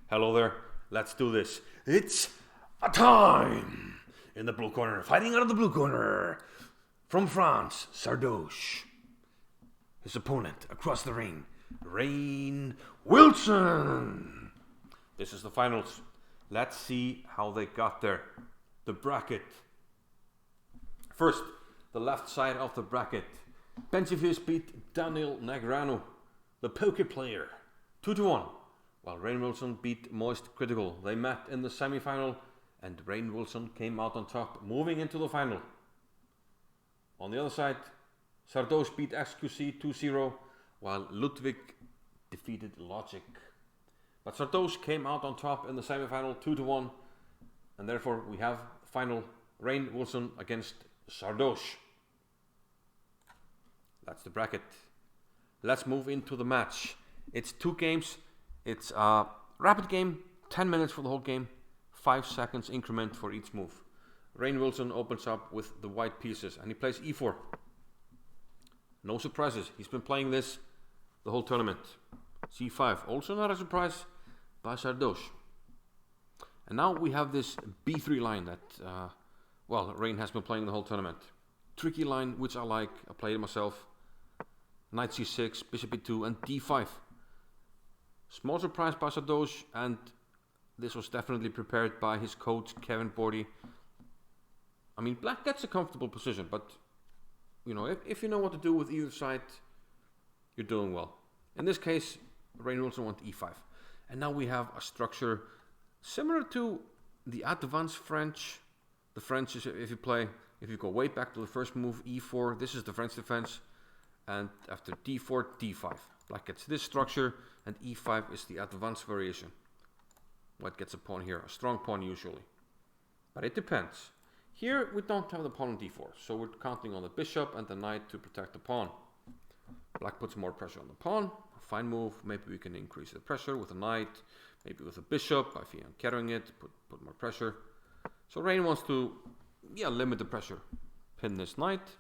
Hello there, let's do this. It's a time in the blue corner, fighting out of the blue corner, from France, Sardoche. His opponent across the ring, Rainn Wilson. This is the finals. Let's see how they got there. The bracket. First, the left side of the bracket. Benjifius beat Daniel Negreanu, the poker player, 2-1. While Rainn Wilson beat Moist Critical. They met in the semi-final and Rainn Wilson came out on top, moving into the final. On the other side, Sardoche beat XQC 2-0, while Ludwig defeated Logic. But Sardoche came out on top in the semi-final 2-1, and therefore we have final Rainn Wilson against Sardoche. That's the bracket. Let's move into the match. It's 2 games. It's a rapid game, 10 minutes for the whole game, 5 seconds increment for each move. Rainn Wilson opens up with the white pieces and he plays e4. No surprises, he's been playing this the whole tournament. c5, also not a surprise by Sardoche. And now we have this b3 line that, Rainn has been playing the whole tournament. Tricky line, which I like, I played it myself. Knight c6, bishop e2 and d5. Small surprise by Sardoche, and this was definitely prepared by his coach Kevin Bordy. I mean, black gets a comfortable position, but you know, if you know what to do with either side, you're doing well. In this case, Rainn Wilson went e5. And now we have a structure similar to the advanced French. The French is, if you go way back to the first move, e4, this is the French defense. And after d4, d5. Black gets this structure, and e5 is the advanced variation. White gets a pawn here, a strong pawn usually. But it depends. Here we don't have the pawn on d4, so we're counting on the bishop and the knight to protect the pawn. Black puts more pressure on the pawn, a fine move. Maybe we can increase the pressure with a knight, maybe with a bishop, by carrying it, put more pressure. So Rainn wants to, limit the pressure. Pin this knight,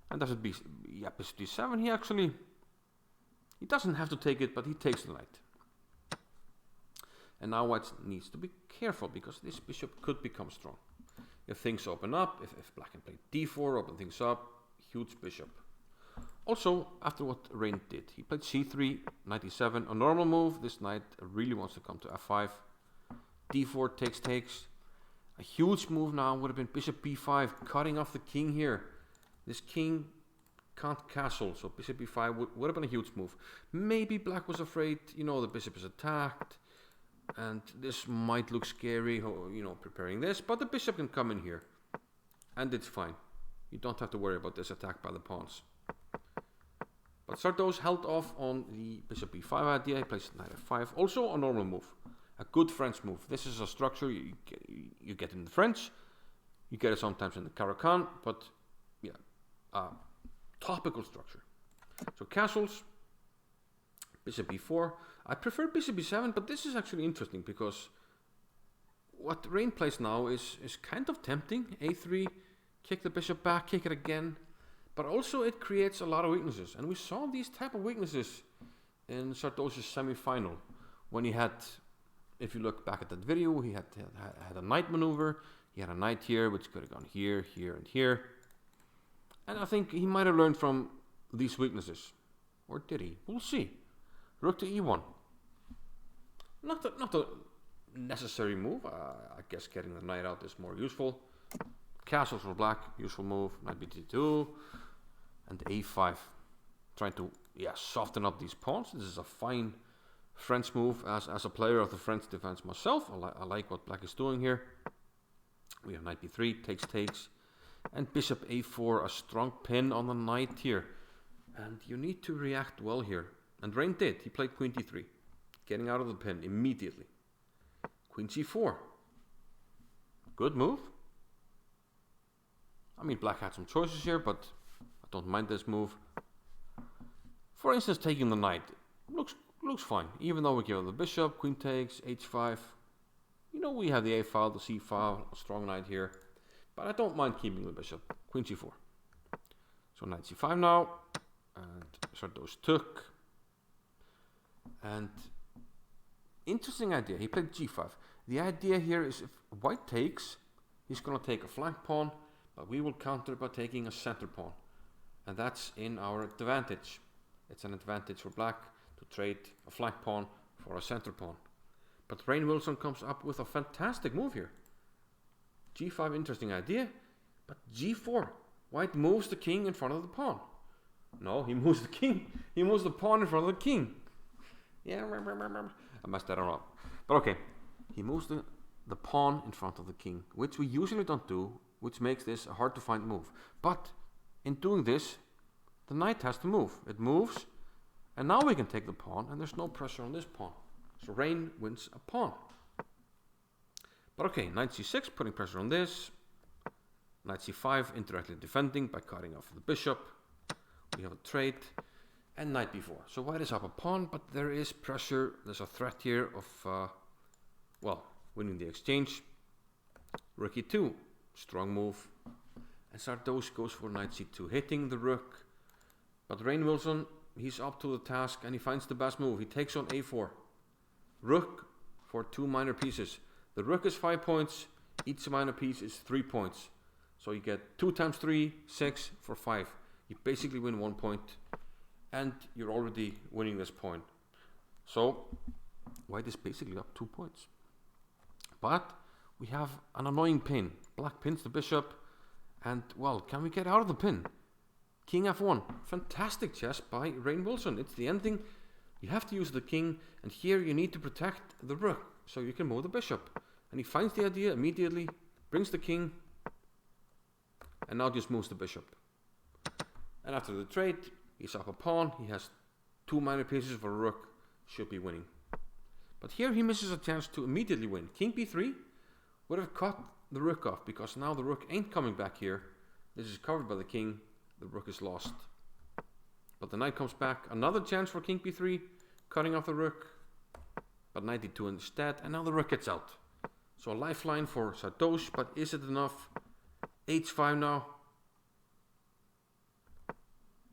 and that's bishop d7. He doesn't have to take it, but he takes the knight. And now White needs to be careful because this bishop could become strong. If things open up, if Black can play d4, open things up, huge bishop. Also, after what Rainn did, he played c3, knight e7, a normal move. This knight really wants to come to f5. d4 takes. A huge move now would have been bishop b5, cutting off the king here. This king can't castle, so bishop b5 would have been a huge move. Maybe Black was afraid, the bishop is attacked, and this might look scary, preparing this, but the bishop can come in here, and it's fine. You don't have to worry about this attack by the pawns. But Sardoche held off on the bishop b5 idea. He plays knight f5, also a normal move, a good French move. This is a structure you get in the French, you get it sometimes in the Caro-Kann, but topical structure. So castles, bishop b4. I prefer bishop b7, but this is actually interesting because what Rainn plays now is kind of tempting. a3, kick the bishop back, kick it again, but also it creates a lot of weaknesses. And we saw these type of weaknesses in Sardoche's semi-final when he had, if you look back at that video, he had a knight maneuver. He had a knight here, which could have gone here, here, and here. And I think he might have learned from these weaknesses. Or did he? We'll see. Rook to e1. Not a necessary move. I guess getting the knight out is more useful. Castles for Black, useful move. Knight b2. And a5. Trying to soften up these pawns. This is a fine French move. As a player of the French defense myself, I like what Black is doing here. We have knight b3, takes. And bishop a4, a strong pin on the knight here. And you need to react well here. And Rainn did. He played queen d3, getting out of the pin immediately. Queen c4. Good move. I mean, Black had some choices here, but I don't mind this move. For instance, taking the knight looks fine. Even though we give up the bishop, queen takes, h5. We have the a file, the c file, a strong knight here. But I don't mind keeping the bishop. Queen c4. So knight c5 now. And Sardoche took. And interesting idea. He played g5. The idea here is if white takes, he's going to take a flank pawn, but we will counter by taking a center pawn. And that's in our advantage. It's an advantage for black to trade a flank pawn for a center pawn. But Rainn Wilson comes up with a fantastic move here. g5, interesting idea, but g4. White moves the king in front of the pawn. No, he moves the king. He moves the pawn in front of the king. Yeah, I messed that up. But okay, he moves the pawn in front of the king, which we usually don't do, which makes this a hard to find move. But in doing this, the knight has to move. It moves, and now we can take the pawn, and there's no pressure on this pawn. So Rainn wins a pawn. But okay, knight c6, putting pressure on this. Knight c5, indirectly defending by cutting off the bishop. We have a trade, and knight b4. So white is up a pawn, but there is pressure. There's a threat here of, winning the exchange. Rook e2, strong move. And Sardoche goes for knight c2, hitting the rook. But Rainn Wilson, he's up to the task, and he finds the best move. He takes on a4. Rook for 2 minor pieces. The rook is 5 points. Each minor piece is 3 points. So you get 2 times 3, 6 for 5. You basically win 1 point, and you're already winning this point. So white is basically up 2 points. But we have an annoying pin. Black pins the bishop, and well, can we get out of the pin? King f1. Fantastic chess by Rainn Wilson. It's the ending. You have to use the king, and here you need to protect the rook so you can move the bishop. And he finds the idea immediately, brings the king, and now just moves the bishop. And after the trade, he's up a pawn. He has 2 minor pieces for a rook. Should be winning. But here he misses a chance to immediately win. King b3 would have cut the rook off, because now the rook ain't coming back here. This is covered by the king. The rook is lost. But the knight comes back. Another chance for king b3, cutting off the rook. But knight d2 instead, and now the rook gets out. So a lifeline for Sardoche, but is it enough? h5 now.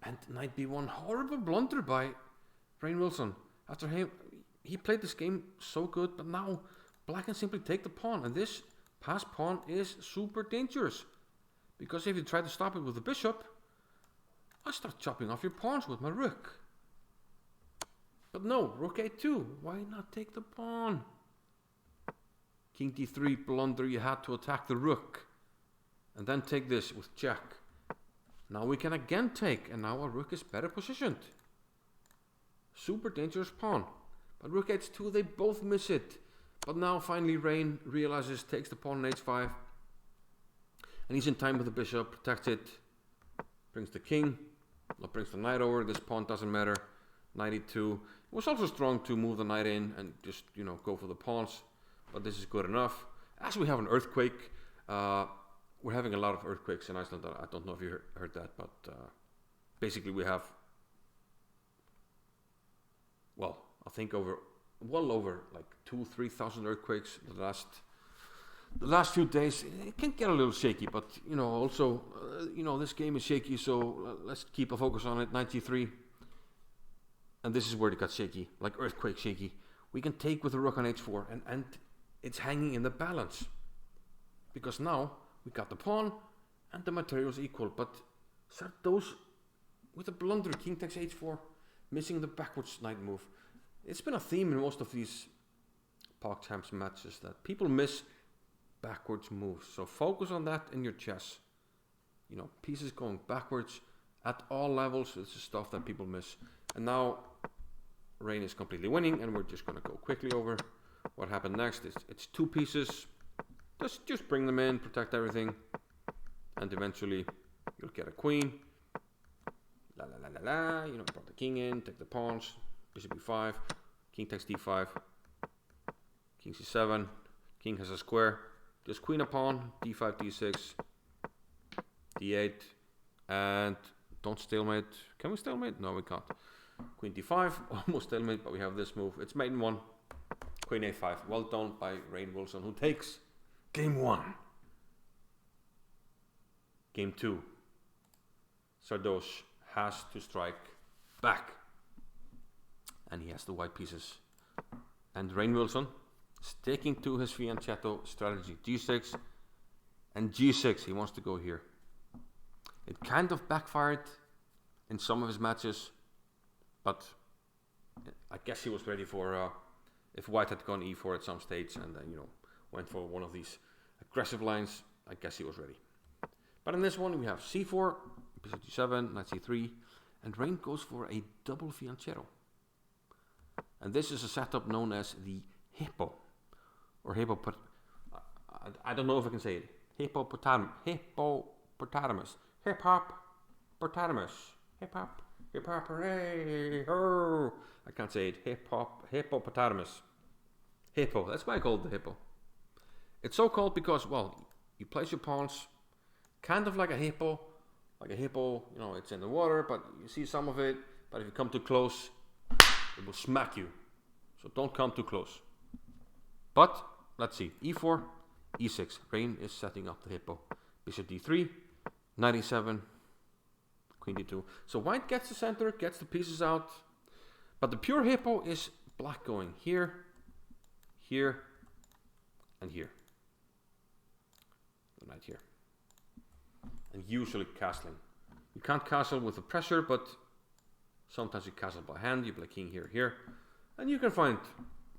And knight b1, horrible blunder by Rainn Wilson. After he played this game so good, but now black can simply take the pawn, and this passed pawn is super dangerous. Because if you try to stop it with the bishop, I start chopping off your pawns with my rook. But no, rook a2, why not take the pawn? King d3, blunder, you had to attack the rook. And then take this with check. Now we can again take, and now our rook is better positioned. Super dangerous pawn. But rook h2, they both miss it. But now finally Rainn realizes, takes the pawn on h5. And he's in time with the bishop, protects it. Brings the king. Now brings the knight over, this pawn doesn't matter. Knight e2. It was also strong to move the knight in and just, go for the pawns. But this is good enough. As we have an earthquake, we're having a lot of earthquakes in Iceland. I don't know if you heard that, but basically we have, I think well over like 2,000-3,000 earthquakes the last few days. It can get a little shaky, but also this game is shaky, so let's keep a focus on it. Knight g3, and this is where it got shaky, like earthquake shaky. We can take with the rook on h4, and it's hanging in the balance, because now we got the pawn and the material is equal. But Sardoche with a blunder, king takes h4, missing the backwards knight move. It's been a theme in most of these PogChamps matches that people miss backwards moves. So focus on that in your chess. Pieces going backwards at all levels. It's the stuff that people miss. And now Rainn is completely winning, and we're just going to go quickly over what happened next. It's 2 pieces. Just bring them in, protect everything, and eventually you'll get a queen. La la la la la. Brought the king in, take the pawns. Bishop e5, king takes d5, king c7, king has a square. Just queen a pawn, d5, d6, d8, and don't stalemate. Can we stalemate? No, we can't. Queen d5, almost stalemate, but we have this move. It's mate in 1. Queen a5. Well done by Rainn Wilson, who takes game 1. Game 2. Sardoche has to strike back. And he has the white pieces And Rainn Wilson, sticking to his fianchetto strategy, g6 and g6. He wants to go here. It kind of backfired in some of his matches, but I guess he was ready for if White had gone e4 at some stage and then went for one of these aggressive lines. I guess he was ready. But in this one we have c4, bishop g7, knight c3, and Rainn goes for a double fianchetto. And this is a setup known as the hippo, or I don't know if I can say it. Hippopotamus. Hip hop, hooray, ho. I can't say it. Hippopotamus. Hippo, that's why I call it the hippo. It's so called because, well, you place your pawns kind of like a hippo. Like a hippo, it's in the water, but you see some of it. But if you come too close, it will smack you. So don't come too close. But, let's see. e4, e6. Rainn is setting up the hippo. Bishop d3, knight e7, queen d2. So White gets the center, gets the pieces out. But the pure hippo is Black going here, here, and here. The knight here. And usually castling. You can't castle with the pressure, but sometimes you castle by hand. You play king here, here. And you can find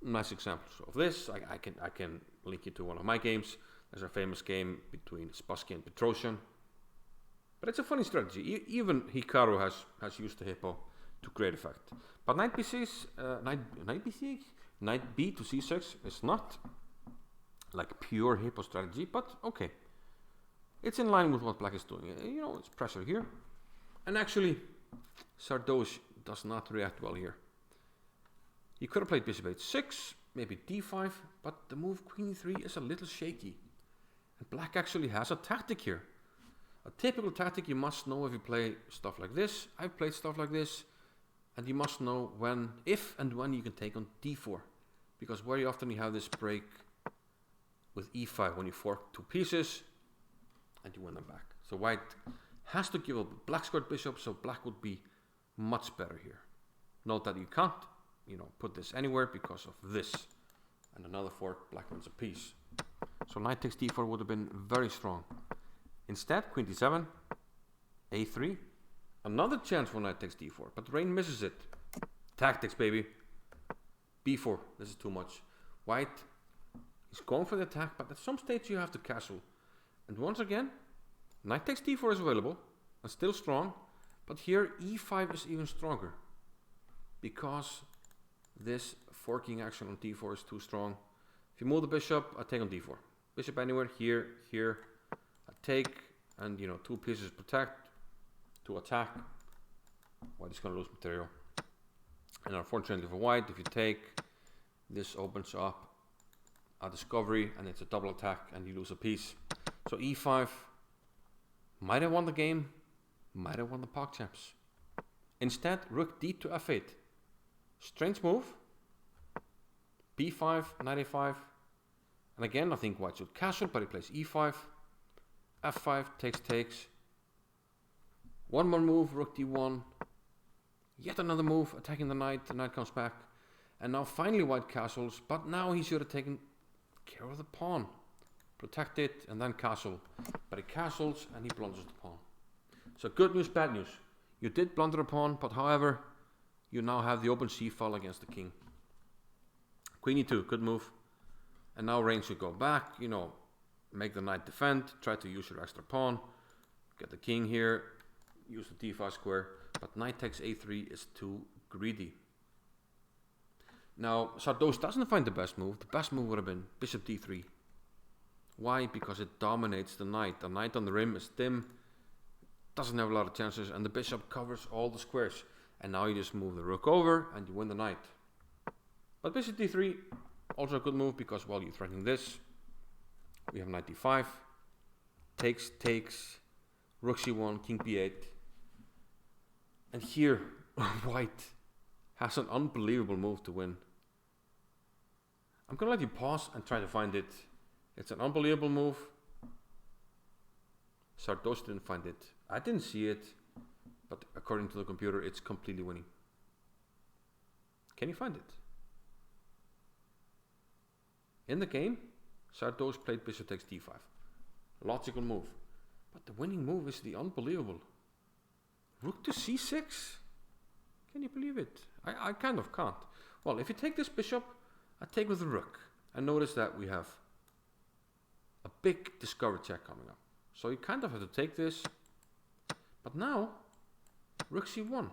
nice examples of this. I can link you to one of my games. There's a famous game between Spassky and Petrosian. But it's a funny strategy. Even Hikaru has used the hippo to great effect. But knight b6, knight b to c6 is not like pure hippo strategy, but okay. It's in line with what Black is doing. It's pressure here. And actually, Sardoche does not react well here. He could have played bishop h6, maybe d5, but the move queen e3 is a little shaky. And Black actually has a tactic here. A typical tactic you must know if you play stuff like this. I've played stuff like this. And you must know if and when you can take on d4. Because very often you have this break with e5 when you fork two pieces and you win them back. So White has to give up Black squared bishop, so Black would be much better here. Note that you can't, put this anywhere because of this. And another fork, Black wins a piece. So knight takes d4 would have been very strong. Instead, queen d7, a3. Another chance for knight takes d4, but Rainn misses it. Tactics, baby. b4, this is too much. White is going for the attack, but at some stage you have to castle. And once again, knight takes d4 is available, and still strong, but here e5 is even stronger. Because this forking action on d4 is too strong. If you move the bishop, I take on d4. Bishop anywhere, here, here. I take, and two pieces protect. To attack. White is going to lose material. And unfortunately for White, if you take, this opens up a discovery and it's a double attack and you lose a piece. So e5 might have won the game, might have won the PogChamps. Instead, rook d to f8. Strange move. b5, knight a5. And again, I think White should castle, but he plays e5. f5, takes. One more move, rook d1. Yet another move, attacking the knight comes back. And now finally White castles, but now he should have taken care of the pawn. Protect it and then castle. But he castles and he blunders the pawn. So good news, bad news. You did blunder a pawn, but however, you now have the open c-file against the king. Queen e2, good move. And now Rainn should go back, make the knight defend, try to use your extra pawn. Get the king here. Use the d5 square, but knight takes a3 is too greedy. Now, Sardoche doesn't find the best move. The best move would have been bishop d3. Why? Because it dominates the knight. The knight on the rim is dim, doesn't have a lot of chances, and the bishop covers all the squares. And now you just move the rook over and you win the knight. But bishop d3, also a good move because while you're threatening this, we have knight d5, takes, rook c1, king b8. And here, White has an unbelievable move to win. I'm going to let you pause and try to find it. It's an unbelievable move. Sardoche didn't find it. I didn't see it. But according to the computer, it's completely winning. Can you find it? In the game, Sardoche played bishop takes d5. Logical move. But the winning move is the unbelievable rook to c6. Can you believe it? I kind of can't. Well, if you take this bishop, I take with the rook. And notice that we have a big discovery check coming up. So you kind of have to take this. But now, rook c1.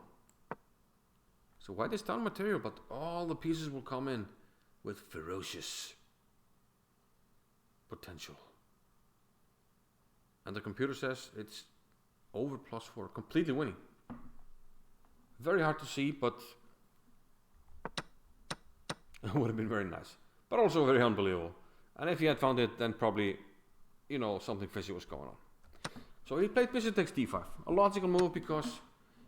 So white is down material, but all the pieces will come in with ferocious potential. And the computer says it's over +4, completely winning. Very hard to see, but it would have been very nice. But also very unbelievable. And if he had found it, then probably, you know, something fishy was going on. So he played bishop takes d5. A logical move because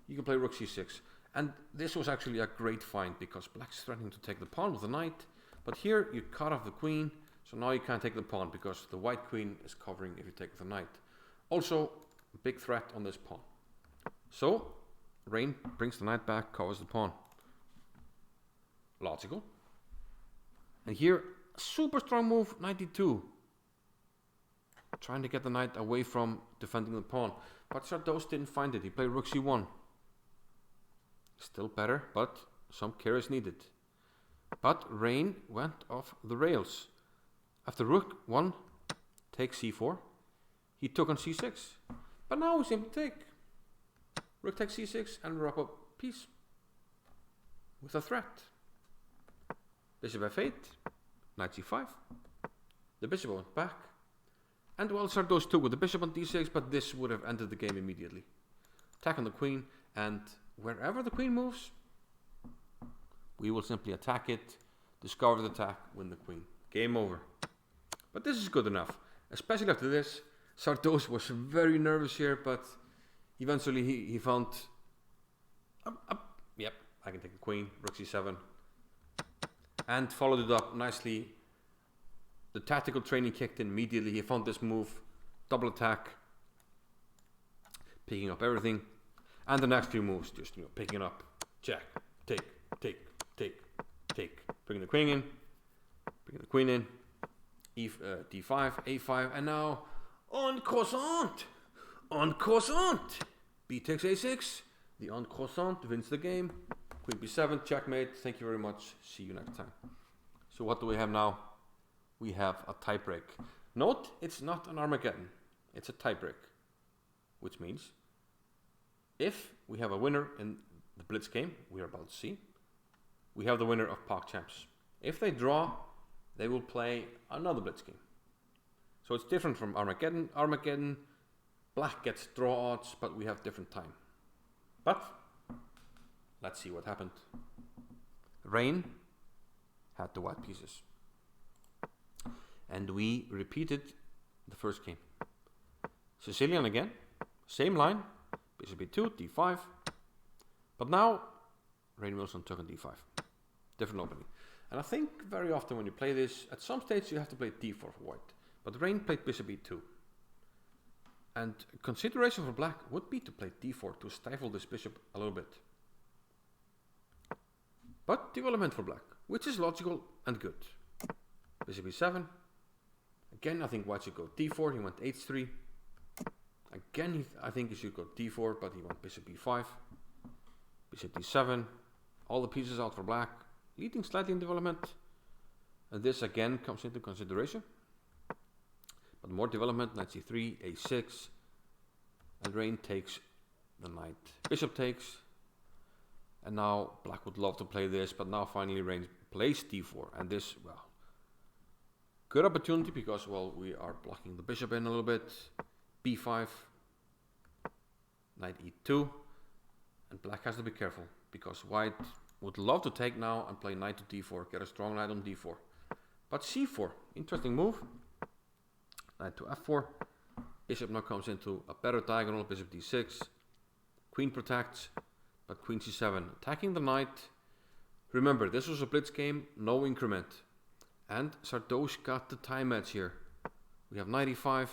you can play rook c6. And this was actually a great find because black's threatening to take the pawn with the knight. But here you cut off the queen. So now you can't take the pawn because the white queen is covering if you take the knight. Also, a big threat on this pawn. So, Rainn brings the knight back, covers the pawn. Logical. And here, a super strong move, knight d2. Trying to get the knight away from defending the pawn. But Sardoche didn't find it. He played rook c1. Still better, but some care is needed. But Rainn went off the rails. After rook 1 takes c4, he took on c6. But now we simply take rook takes c6 and wrap up piece with a threat. Bishop f8, knight c5. The bishop went back. And well, Sardoche took with the bishop on d6, but this would have ended the game immediately. Attack on the queen, and wherever the queen moves, we will simply attack it, discover the attack, win the queen. Game over. But this is good enough. Especially after this, Sardoche was very nervous here, but eventually he found, yep, I can take the queen, rook c7, and followed it up nicely. The tactical training kicked in immediately. He found this move, double attack, picking up everything, and the next few moves, just picking it up, check, take, bringing the queen in, d5, a5, and now en croissant, b takes a6, the en croissant wins the game, queen b7, checkmate, thank you very much, see you next time. So what do we have now? We have a tiebreak. Note, it's not an Armageddon, it's a tiebreak, which means if we have a winner in the Blitz game we are about to see, we have the winner of PogChamps. If they draw, they will play another Blitz game. So it's different from Armageddon. Armageddon, black gets draw odds, but we have different time. But let's see what happened. Rainn had the white pieces. And we repeated the first game. Sicilian again, same line, bishop b2, d5. But now, Rainn Wilson took on d5. Different opening. And I think very often when you play this, at some stage you have to play d4 for white. But Rainn played bishop e2. And consideration for black would be to play d4 to stifle this bishop a little bit. But development for black, which is logical and good. Bishop e7. Again, I think white should go d4. He went h3. Again, I think he should go d4, but he went bishop e5. Bishop d7. All the pieces out for black, leading slightly in development. And this again comes into consideration. But more development, knight c3, a6. And Rainn takes the knight. Bishop takes. And now black would love to play this, but now finally Rainn plays d4. And this, well, good opportunity because, well, we are blocking the bishop in a little bit. b5, knight e2. And black has to be careful because white would love to take now and play knight to d4, get a strong knight on d4. But c4, interesting move. Knight to f4. Bishop now comes into a better diagonal, bishop d6. Queen protects, but queen c7, attacking the knight. Remember, this was a blitz game, no increment. And Sardoche got the time edge here. We have knight e5.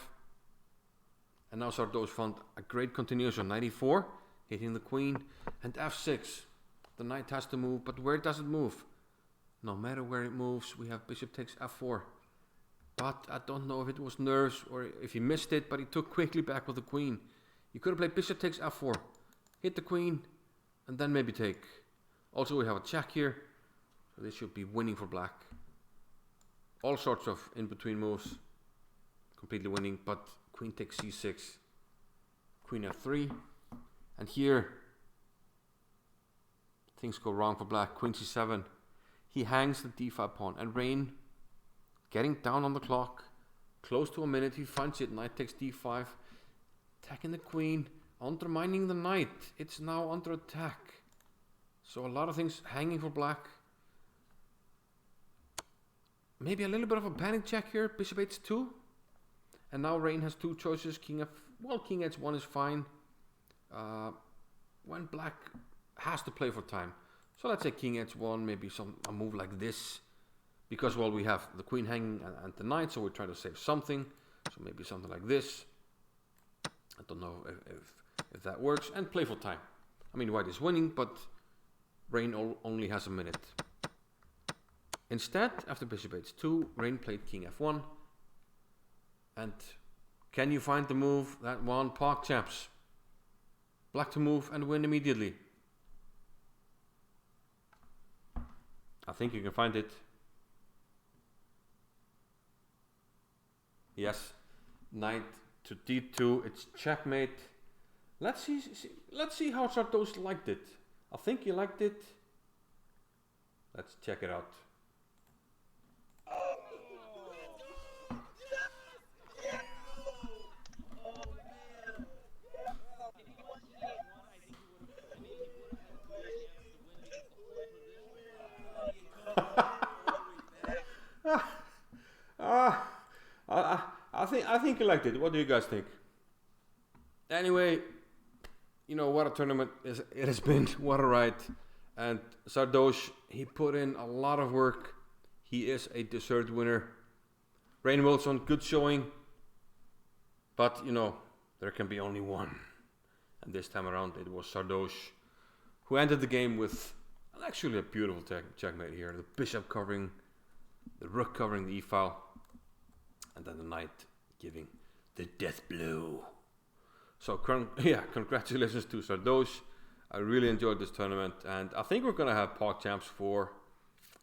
And now Sardoche found a great continuation. Knight e4, hitting the queen. And f6. The knight has to move, but where does it move? No matter where it moves, we have bishop takes f4. but I don't know if it was nerves or if he missed it, but he took quickly back with the queen. You could have played bishop takes f4, hit the queen, and then maybe take. Also, we have a check here, so this should be winning for black. All sorts of in-between moves, completely winning, but queen takes c6, queen f3, and here things go wrong for black. Queen c7, he hangs the d5 pawn, and Rainn, getting down on the clock, close to a minute, he finds it. Knight takes d5, attacking the queen, undermining the knight. It's now under attack. So a lot of things hanging for black. Maybe a little bit of a panic check here. Bishop h2. And now Rainn has two choices. King h1 is fine. When black has to play for time. So let's say king h1, maybe a move like this. Because, well, we have the queen hanging and the knight, so we're trying to save something. So maybe something like this. I don't know if that works. And play for time. I mean, white is winning, but Rainn only has a minute. Instead, after bishop h2, Rainn played king f1. And can you find the move that won PogChamps? Black to move and win immediately. I think you can find it. Yes, knight to d2, it's checkmate. Let's see how Sardoche liked it. I think he liked it. Let's check it out. I think he liked it. What do you guys think? Anyway, you know what a tournament it has been. What a ride. And Sardoche, he put in a lot of work. He is a deserved winner. Rainn Wilson, good showing. But, you know, there can be only one. And this time around it was Sardoche, who ended the game with actually a beautiful checkmate here. The bishop covering, the rook covering the e-file, and then the knight giving the death blow. So congratulations to Sardoche. I really enjoyed this tournament, and I think we're going to have PogChamps 4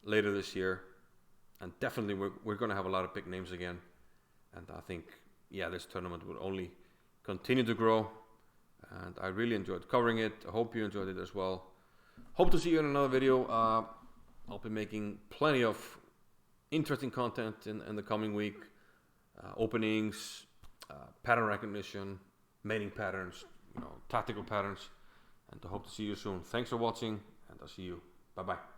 later this year. And definitely we're going to have a lot of big names again. And I think, yeah, this tournament will only continue to grow. And I really enjoyed covering it. I hope you enjoyed it as well. Hope to see you in another video. I'll be making plenty of interesting content in the coming week. Openings, pattern recognition, mating patterns, you know, tactical patterns. And I hope to see you soon. Thanks for watching, and I'll see you. Bye-bye.